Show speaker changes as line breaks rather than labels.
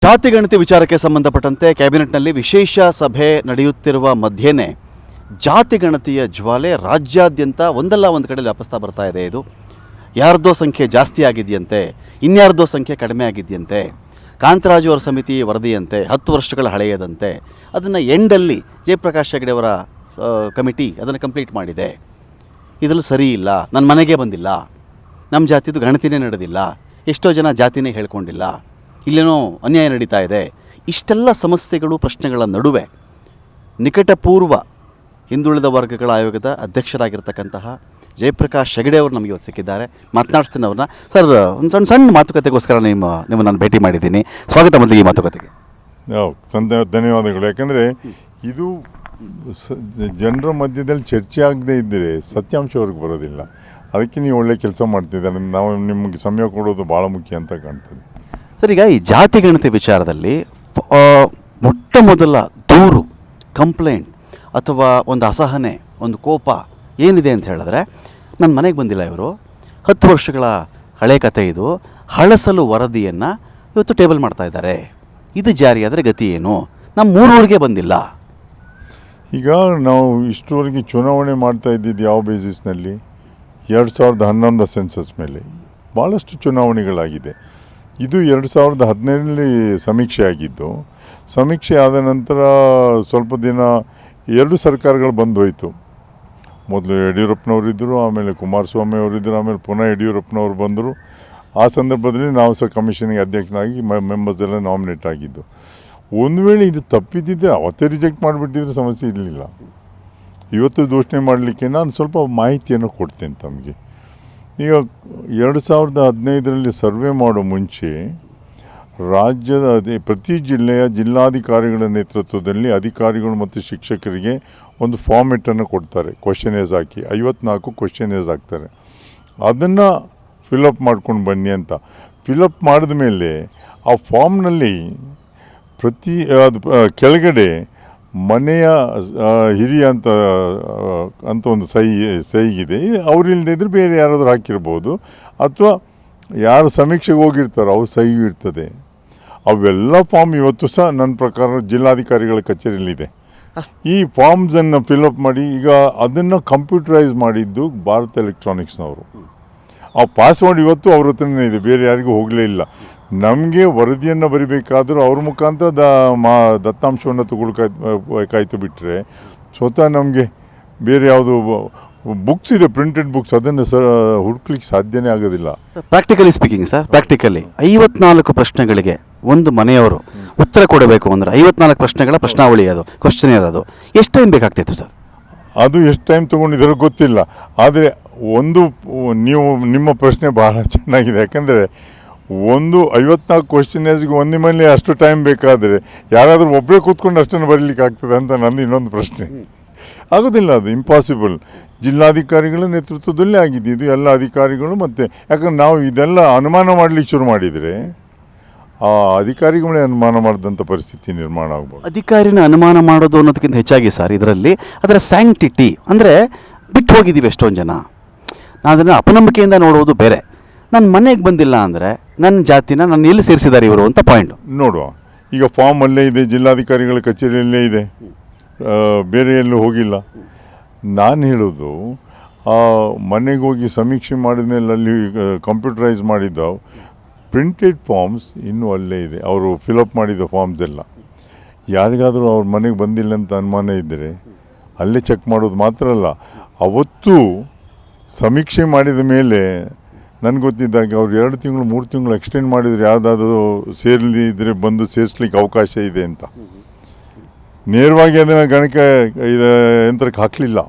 ಜಾತಿಗಣತಿ ವಿಚಾರಕ್ಕೆ ಸಂಬಂಧಪಟ್ಟಂತೆ ಕ್ಯಾಬಿನೆಟ್ನಲ್ಲಿ ವಿಶೇಷ ಸಭೆ ನಡೆಯುತ್ತಿರುವ ಮಧ್ಯೆನೇ ಜಾತಿಗಣತಿಯ ಜ್ವಾಲೆ ರಾಜ್ಯಾದ್ಯಂತ ಒಂದಲ್ಲ ಒಂದು ಕಡೆ ವ್ಯಾಪಿಸ್ತಾ ಬರ್ತಾ ಇದೆ. ಇದು ಯಾರ್ದೋ ಸಂಖ್ಯೆ ಜಾಸ್ತಿ ಆಗಿದೆಯಂತೆ, ಇನ್ಯಾರ್ದೋ ಸಂಖ್ಯೆ ಕಡಿಮೆ ಆಗಿದೆಯಂತೆ. ಕಾಂತರಾಜು ಅವರ ಸಮಿತಿ ವರದಿಯಂತೆ 10 ವರ್ಷಗಳ ಹಳೆಯದಂತೆ ಅದನ್ನು ಎಂಡಲ್ಲಿ ಜಯಪ್ರಕಾಶ್ ಹೆಗಡೆ ಅವರ ಕಮಿಟಿ ಅದನ್ನು ಕಂಪ್ಲೀಟ್ ಮಾಡಿದೆ. ಇದರಲ್ಲಿ ಸರಿ ಇಲ್ಲ, ನನ್ನ ಮನೆಗೆ ಬಂದಿಲ್ಲ, ನಮ್ಮ ಜಾತಿದು ಗಣತಿನೇ ನಡೆದಿಲ್ಲ, ಎಷ್ಟೋ ಜನ ಜಾತಿನೇ ಹೇಳ್ಕೊಂಡಿಲ್ಲ, ಇಲ್ಲೇನೋ ಅನ್ಯಾಯ ನಡೀತಾ ಇದೆ. ಇಷ್ಟೆಲ್ಲ ಸಮಸ್ಯೆಗಳು ಪ್ರಶ್ನೆಗಳ ನಡುವೆ ನಿಕಟಪೂರ್ವ ಹಿಂದುಳಿದ ವರ್ಗಗಳ ಆಯೋಗದ ಅಧ್ಯಕ್ಷರಾಗಿರ್ತಕ್ಕಂತಹ ಜಯಪ್ರಕಾಶ್ ಹೆಗಡೆ ಅವರು ನಮಗೆ ಇವತ್ತು ಸಿಕ್ಕಿದ್ದಾರೆ. ಮಾತನಾಡಿಸ್ತೀನಿ ಅವ್ರನ್ನ. ಸರ್, ಒಂದು ಸಣ್ಣ ಮಾತುಕತೆಗೋಸ್ಕರ ನಿಮ್ಮ ನಾನು ಭೇಟಿ ಮಾಡಿದ್ದೀನಿ. ಸ್ವಾಗತ ಮೊದಲಿಗೆ ಈ ಮಾತುಕತೆಗೆ.
ಧನ್ಯವಾದಗಳು. ಯಾಕಂದರೆ ಇದು ಜನರ ಮಧ್ಯದಲ್ಲಿ ಚರ್ಚೆ ಆಗದೇ ಇದ್ದರೆ ಸತ್ಯಾಂಶವರೆಗೆ ಬರೋದಿಲ್ಲ. ಅದಕ್ಕೆ ನೀವು ಒಳ್ಳೆ ಕೆಲಸ ಮಾಡ್ತಿದ್ದಾರೆ. ನಾವು ನಿಮಗೆ ಸಮಯ ಕೊಡೋದು ಭಾಳ ಮುಖ್ಯ ಅಂತ ಕಾಣ್ತದೆ.
ಸರ್, ಈಗ ಈ ಜಾತಿಗಣತಿ ವಿಚಾರದಲ್ಲಿ ಮೊಟ್ಟ ಮೊದಲ ದೂರು, ಕಂಪ್ಲೇಂಟ್ ಅಥವಾ ಒಂದು ಅಸಹನೆ, ಒಂದು ಕೋಪ ಏನಿದೆ ಅಂತ ಹೇಳಿದ್ರೆ, ನನ್ನ ಮನೆಗೆ ಬಂದಿಲ್ಲ ಇವರು, 10 ವರ್ಷಗಳ ಹಳೆ ಕತೆ ಇದು, ಹಳಸಲು ವರದಿಯನ್ನು ಇವತ್ತು ಟೇಬಲ್ ಮಾಡ್ತಾ ಇದ್ದಾರೆ, ಇದು ಜಾರಿಯಾದರೆ ಗತಿ ಏನು, ನಮ್ಮ 3 ಊರಿಗೆ ಬಂದಿಲ್ಲ.
ಈಗ ನಾವು ಇಷ್ಟರವರೆಗೆ ಚುನಾವಣೆ ಮಾಡ್ತಾ ಇದ್ದಿದ್ದು ಯಾವ ಬೇಸಿಸ್ನಲ್ಲಿ? 2011 ಸೆನ್ಸಸ್ ಮೇಲೆ ಭಾಳಷ್ಟು ಚುನಾವಣೆಗಳಾಗಿದೆ. ಇದು 2015ರಲ್ಲಿ ಸಮೀಕ್ಷೆ ಆಗಿದ್ದು. ಸಮೀಕ್ಷೆ ಆದ ನಂತರ ಸ್ವಲ್ಪ ದಿನ 2 ಸರ್ಕಾರಗಳು ಬಂದು ಹೋಯಿತು. ಮೊದಲು ಯಡಿಯೂರಪ್ಪನವರಿದ್ದರು, ಆಮೇಲೆ ಕುಮಾರಸ್ವಾಮಿ ಅವರಿದ್ದರು, ಆಮೇಲೆ ಪುನಃ ಯಡಿಯೂರಪ್ಪನವರು ಬಂದರು. ಆ ಸಂದರ್ಭದಲ್ಲಿ ನಾವು ಸಹ ಕಮಿಷನಿಗೆ ಅಧ್ಯಕ್ಷನಾಗಿ ಮೆಂಬರ್ಸ್ ಎಲ್ಲ ನಾಮಿನೇಟ್ ಆಗಿದ್ದು. ಒಂದು ವೇಳೆ ಇದು ತಪ್ಪಿದ್ದಿದ್ದರೆ ಅವತ್ತೇ ರಿಜೆಕ್ಟ್ ಮಾಡಿಬಿಟ್ಟಿದ್ರೆ ಸಮಸ್ಯೆ ಇರಲಿಲ್ಲ. ಇವತ್ತು ದೂಷಣೆ ಮಾಡಲಿಕ್ಕೆ ನಾನು ಸ್ವಲ್ಪ ಮಾಹಿತಿಯನ್ನು ಕೊಡ್ತೇನೆ ತಮಗೆ. ಈಗ 2015ರಲ್ಲಿ ಸರ್ವೆ ಮಾಡೋ ಮುಂಚೆ ರಾಜ್ಯದ ಪ್ರತಿ ಜಿಲ್ಲೆಯ ಜಿಲ್ಲಾಧಿಕಾರಿಗಳ ನೇತೃತ್ವದಲ್ಲಿ ಅಧಿಕಾರಿಗಳು ಮತ್ತು ಶಿಕ್ಷಕರಿಗೆ ಒಂದು ಫಾರ್ಮೆಟನ್ನು ಕೊಡ್ತಾರೆ. ಕ್ವಶನೇಸ್ ಹಾಕಿ 54 ಕ್ವಶನೇಸ್ ಹಾಕ್ತಾರೆ. ಅದನ್ನು ಫಿಲಪ್ ಮಾಡ್ಕೊಂಡು ಬನ್ನಿ ಅಂತ. ಫಿಲಪ್ ಮಾಡಿದ ಮೇಲೆ ಆ ಫಾರ್ಮ್ನಲ್ಲಿ ಕೆಳಗಡೆ ಮನೆಯ ಹಿರಿಯ ಅಂತ ಒಂದು ಸಹಿಗಿದೆ. ಅವ್ರಿಲ್ಲದೆ ಇದ್ರೆ ಬೇರೆ ಯಾರಾದರೂ ಹಾಕಿರ್ಬೋದು, ಅಥವಾ ಯಾರು ಸಮೀಕ್ಷೆಗೆ ಹೋಗಿರ್ತಾರೋ ಅವ್ರ ಸಹಿಯೂ ಇರ್ತದೆ. ಅವೆಲ್ಲ ಫಾರ್ಮ್ ಇವತ್ತು ಸಹ ನನ್ನ ಪ್ರಕಾರ ಜಿಲ್ಲಾಧಿಕಾರಿಗಳ ಕಚೇರಿಯಲ್ಲಿದೆ. ಈ ಫಾರ್ಮ್ಸನ್ನು ಫಿಲಪ್ ಮಾಡಿ ಈಗ ಅದನ್ನು ಕಂಪ್ಯೂಟರೈಸ್ ಮಾಡಿದ್ದು ಭಾರತ್ ಎಲೆಕ್ಟ್ರಾನಿಕ್ಸ್ನವರು. ಆ ಪಾಸ್ವರ್ಡ್ ಇವತ್ತು ಅವ್ರ ಹತ್ರನೇ ಇದೆ, ಬೇರೆ ಯಾರಿಗೂ ಹೋಗಲೇ ಇಲ್ಲ. ನಮಗೆ ವರದಿಯನ್ನು ಬರಿಬೇಕಾದರೂ ಅವ್ರ ಮುಖಾಂತರ ದತ್ತಾಂಶವನ್ನು ತಗೊಳ್ಕಾಯ್ತು ಬಿಟ್ಟರೆ ಸ್ವತಃ ನಮಗೆ ಬೇರೆ ಯಾವುದು ಬುಕ್ಸ್ ಇದೆ, ಪ್ರಿಂಟೆಡ್ ಬುಕ್ಸ್, ಅದನ್ನು ಹುಡುಕ್ಲಿಕ್ಕೆ ಸಾಧ್ಯನೇ ಆಗೋದಿಲ್ಲ.
ಪ್ರಾಕ್ಟಿಕಲಿ ಸ್ಪೀಕಿಂಗ್ ಸರ್, ಪ್ರಾಕ್ಟಿಕಲಿ 54 ಪ್ರಶ್ನೆಗಳಿಗೆ ಒಂದು ಮನೆಯವರು ಉತ್ತರ ಕೊಡಬೇಕು ಅಂದರೆ 54 ಪ್ರಶ್ನೆಗಳ ಪ್ರಶ್ನಾವಳಿ, ಅದು ಕ್ವಶನ್ ಇರೋದು, ಎಷ್ಟು ಟೈಮ್ ಬೇಕಾಗ್ತಿತ್ತು ಸರ್?
ಅದು ಎಷ್ಟು ಟೈಮ್ ತೊಗೊಂಡಿದ್ದಾರೋ ಗೊತ್ತಿಲ್ಲ. ಆದರೆ ನಿಮ್ಮ ಪ್ರಶ್ನೆ ಬಹಳ ಚೆನ್ನಾಗಿದೆ. ಯಾಕಂದರೆ 54 ಕ್ವಶನೇಜ್ಗೆ ಒಂದೇ ಮೇಲೆ ಅಷ್ಟು ಟೈಮ್ ಬೇಕಾದರೆ ಯಾರಾದರೂ ಒಬ್ಬರೇ ಕೂತ್ಕೊಂಡು ಅಷ್ಟನ್ನು ಬರೀಲಿಕ್ಕೆ ಆಗ್ತದೆ ಅಂತ ನಂದು ಇನ್ನೊಂದು ಪ್ರಶ್ನೆ. ಆಗೋದಿಲ್ಲ, ಅದು ಇಂಪಾಸಿಬಲ್. ಜಿಲ್ಲಾಧಿಕಾರಿಗಳ ನೇತೃತ್ವದಲ್ಲೇ ಆಗಿದೆ ಇದು, ಎಲ್ಲ ಅಧಿಕಾರಿಗಳು. ಮತ್ತು ಯಾಕಂದ್ರೆ ನಾವು ಇದೆಲ್ಲ ಅನುಮಾನ ಮಾಡಲಿಕ್ಕೆ ಶುರು ಮಾಡಿದರೆ ಆ ಅಧಿಕಾರಿಗಳೇ ಅನುಮಾನ ಮಾಡಿದಂಥ ಪರಿಸ್ಥಿತಿ ನಿರ್ಮಾಣ ಆಗ್ಬೋದು.
ಅಧಿಕಾರಿನ ಅನುಮಾನ ಮಾಡೋದು ಅನ್ನೋದಕ್ಕಿಂತ ಹೆಚ್ಚಾಗಿ ಸರ್, ಇದರಲ್ಲಿ ಅದರ ಸ್ಯಾಂಕ್ಟಿಟಿ ಅಂದರೆ ಬಿಟ್ಟು ಹೋಗಿದ್ದೀವಿ ಎಷ್ಟೊಂದು ಜನ. ನಾನು ಅದನ್ನು ಅಪನಂಬಿಕೆಯಿಂದ ನೋಡುವುದು ಬೇರೆ. ನನ್ನ ಮನೆಗೆ ಬಂದಿಲ್ಲ ಅಂದರೆ ನನ್ನ ಜಾತಿನ ನನ್ನ ಎಲ್ಲಿ ಸೇರಿಸಿದ್ದಾರೆ ಇವರು ಅಂತ ಪಾಯಿಂಟ್
ನೋಡುವ. ಈಗ ಫಾರ್ಮ್ ಅಲ್ಲೇ ಇದೆ, ಜಿಲ್ಲಾಧಿಕಾರಿಗಳ ಕಚೇರಿಯಲ್ಲೇ ಇದೆ, ಬೇರೆ ಎಲ್ಲೂ ಹೋಗಿಲ್ಲ. ನಾನು ಹೇಳೋದು, ಆ ಮನೆಗೆ ಹೋಗಿ ಸಮೀಕ್ಷೆ ಮಾಡಿದ ಮೇಲೆ ಅಲ್ಲಿ ಕಂಪ್ಯೂಟರೈಸ್ ಮಾಡಿದ್ದ ಪ್ರಿಂಟೆಡ್ ಫಾರ್ಮ್ಸ್ ಇನ್ನೂ ಅಲ್ಲೇ ಇದೆ. ಅವರು ಫಿಲಪ್ ಮಾಡಿದ ಫಾರ್ಮ್ಸ್ ಎಲ್ಲ. ಯಾರಿಗಾದರೂ ಅವ್ರ ಮನೆಗೆ ಬಂದಿಲ್ಲ ಅಂತ ಅನುಮಾನ ಇದ್ದರೆ ಅಲ್ಲೇ ಚೆಕ್ ಮಾಡೋದು ಮಾತ್ರ ಅಲ್ಲ, ಅವತ್ತು ಸಮೀಕ್ಷೆ ಮಾಡಿದ ಮೇಲೆ ನನಗೆ ಗೊತ್ತಿದ್ದಾಗ ಅವ್ರು 2 ತಿಂಗಳು 3 ತಿಂಗಳು ಎಕ್ಸ್ಟೆಂಡ್ ಮಾಡಿದರೆ ಯಾವುದಾದ್ರೂ ಸೇರಲಿದ್ದರೆ ಬಂದು ಸೇರಿಸ್ಲಿಕ್ಕೆ ಅವಕಾಶ ಇದೆ ಅಂತ. ನೇರವಾಗಿ ಅದನ್ನು ಗಣಕ ಯಂತ್ರಕ್ಕೆ ಹಾಕಲಿಲ್ಲ.